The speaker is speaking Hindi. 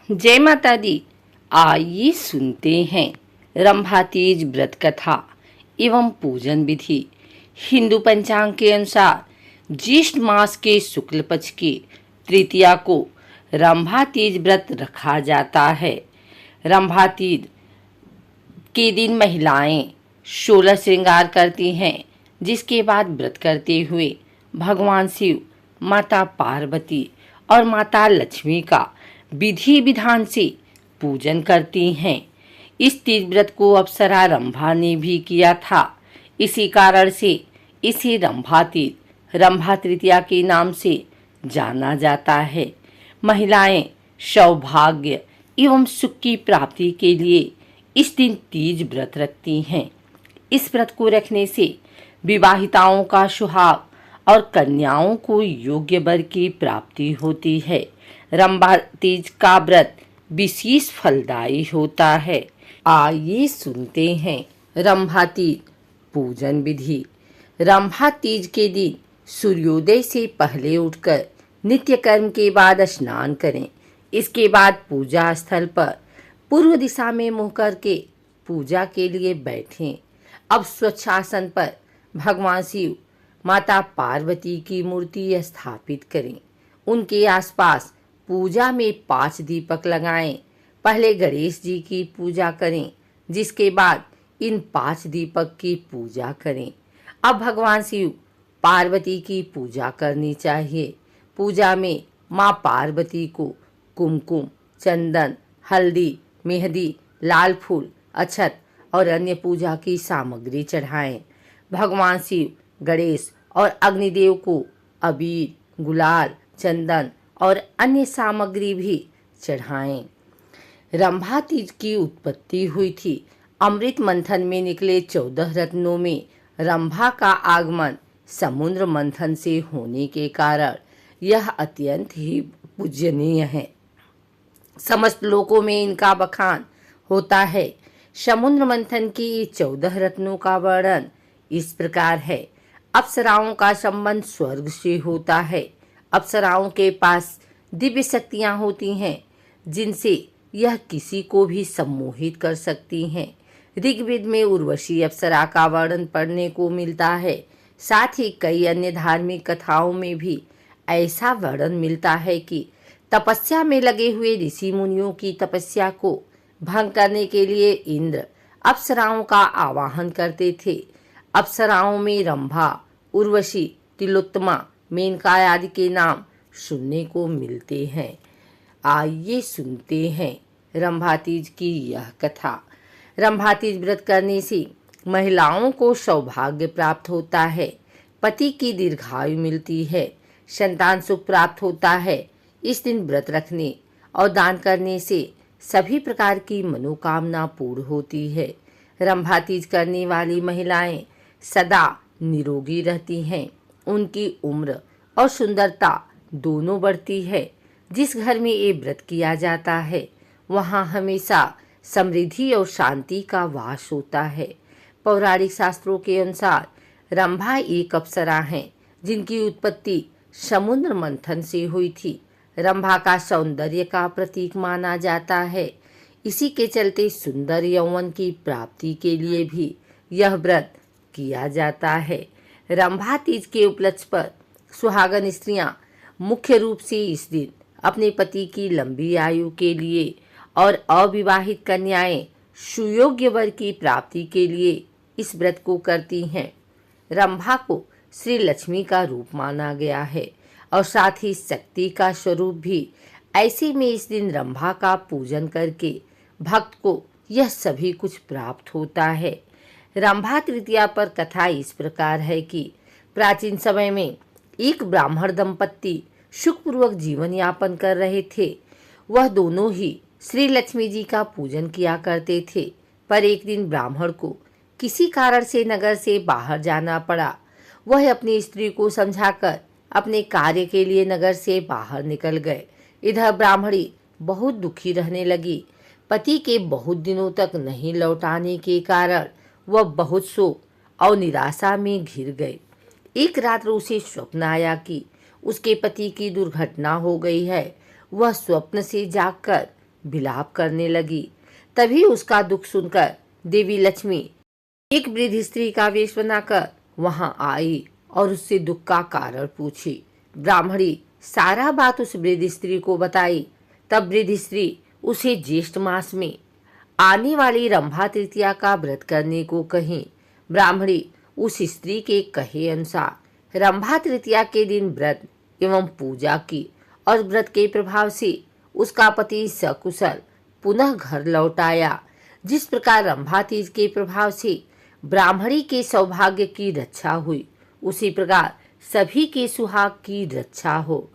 जय माता दी। आइए सुनते हैं रंभा तीज व्रत कथा एवं पूजन विधि। हिंदू पंचांग के अनुसार ज्येष्ठ मास के शुक्ल पक्ष की तृतीया को रंभा तीज व्रत रखा जाता है। रंभा तीज के दिन महिलाएं 16 श्रृंगार करती हैं, जिसके बाद व्रत करते हुए भगवान शिव, माता पार्वती और माता लक्ष्मी का विधि विधान से पूजन करती हैं। इस तीज व्रत को अप्सरा रंभा ने भी किया था। इसी कारण से इसे रंभा तीज, रंभा तृतीया के नाम से जाना जाता है। महिलाएं सौभाग्य एवं सुख की प्राप्ति के लिए इस दिन तीज व्रत रखती हैं। इस व्रत को रखने से विवाहिताओं का सुहाग और कन्याओं को योग्य वर की प्राप्ति होती है। रंभा तीज का व्रत विशेष फलदायी होता है। आइए सुनते हैं रंभा तीज पूजन विधि। रंभा तीज के दिन सूर्योदय से पहले उठकर नित्य कर्म के बाद स्नान करें। इसके बाद पूजा स्थल पर पूर्व दिशा में मुंह करके पूजा के लिए बैठें। अब स्वच्छ आसन पर भगवान शिव, माता पार्वती की मूर्ति स्थापित करें। उनके आसपास पूजा में 5 दीपक लगाएं। पहले गणेश जी की पूजा करें, जिसके बाद इन 5 दीपक की पूजा करें। अब भगवान शिव, पार्वती की पूजा करनी चाहिए। पूजा में माँ पार्वती को कुमकुम, चंदन, हल्दी, मेहंदी, लाल फूल, अक्षत और अन्य पूजा की सामग्री चढ़ाएं। भगवान शिव, गणेश और अग्निदेव को अबीर, गुलाल, चंदन और अन्य सामग्री भी चढ़ाएं। रंभा तीज की उत्पत्ति हुई थी। अमृत मंथन में निकले 14 रत्नों में रंभा का आगमन समुद्र मंथन से होने के कारण यह अत्यंत ही पूजनीय है। समस्त लोकों में इनका बखान होता है। समुद्र मंथन की 14 रत्नों का वर्णन इस प्रकार है। अप्सराओं का संबंध स्वर्ग से होता है। अप्सराओं के पास दिव्य शक्तियां होती हैं, जिनसे यह किसी को भी सम्मोहित कर सकती हैं। ऋग्वेद में उर्वशी अप्सरा का वर्णन पढ़ने को मिलता है। साथ ही कई अन्य धार्मिक कथाओं में भी ऐसा वर्णन मिलता है कि तपस्या में लगे हुए ऋषि मुनियों की तपस्या को भंग करने के लिए इंद्र अप्सराओं का आवाहन करते थे। अप्सराओं में रंभा, उर्वशी, तिलोत्तमा, मेनका आदि के नाम सुनने को मिलते हैं। आइए सुनते हैं रंभा तीज की यह कथा। रंभा तीज व्रत करने से महिलाओं को सौभाग्य प्राप्त होता है, पति की दीर्घायु मिलती है, संतान सुख प्राप्त होता है। इस दिन व्रत रखने और दान करने से सभी प्रकार की मनोकामना पूर्ण होती है। रंभा तीज करने वाली महिलाएं सदा निरोगी रहती हैं। उनकी उम्र और सुंदरता दोनों बढ़ती है। जिस घर में ये व्रत किया जाता है, वहाँ हमेशा समृद्धि और शांति का वास होता है। पौराणिक शास्त्रों के अनुसार रंभा एक अप्सरा हैं, जिनकी उत्पत्ति समुद्र मंथन से हुई थी। रंभा का सौंदर्य का प्रतीक माना जाता है। इसी के चलते सुंदर यौवन की प्राप्ति के लिए भी यह व्रत किया जाता है। रंभा तीज के उपलक्ष्य पर सुहागन स्त्रियां मुख्य रूप से इस दिन अपने पति की लंबी आयु के लिए और अविवाहित कन्याएं सुयोग्य वर की प्राप्ति के लिए इस व्रत को करती हैं। रंभा को श्री लक्ष्मी का रूप माना गया है और साथ ही शक्ति का स्वरूप भी। ऐसे में इस दिन रंभा का पूजन करके भक्त को यह सभी कुछ प्राप्त होता है। रंभा तृतीया पर कथा इस प्रकार है कि प्राचीन समय में एक ब्राह्मण दंपत्ति सुखपूर्वक जीवन यापन कर रहे थे। वह दोनों ही श्री लक्ष्मी जी का पूजन किया करते थे। पर एक दिन ब्राह्मण को किसी कारण से नगर से बाहर जाना पड़ा। वह अपनी स्त्री को समझाकर अपने कार्य के लिए नगर से बाहर निकल गए। इधर ब्राह्मणी बहुत दुखी रहने लगी। पति के बहुत दिनों तक नहीं लौटाने के कारण वह बहुत शोक और निराशा में घिर गए। एक रात उसे स्वप्न आया कि उसके पति की दुर्घटना हो गई है। वह स्वप्न से जागकर विलाप करने लगी। तभी उसका दुख सुनकर देवी लक्ष्मी एक वृद्ध स्त्री का वेश बनाकर वहां आई और उससे दुख का कारण पूछी। ब्राह्मणी सारा बात उस वृद्ध स्त्री को बताई। तब वृद्ध स्त्री उसे ज्येष्ठ मास में आने वाली रंभा तृतीया का व्रत करने को कही। ब्राह्मणी उस स्त्री के कहे अनुसार रंभा तृतीया के दिन व्रत एवं पूजा की और व्रत के प्रभाव से उसका पति सकुशल पुनः घर लौट आया। जिस प्रकार रंभा तीज के प्रभाव से ब्राह्मणी के सौभाग्य की रक्षा हुई, उसी प्रकार सभी के सुहाग की रक्षा हो।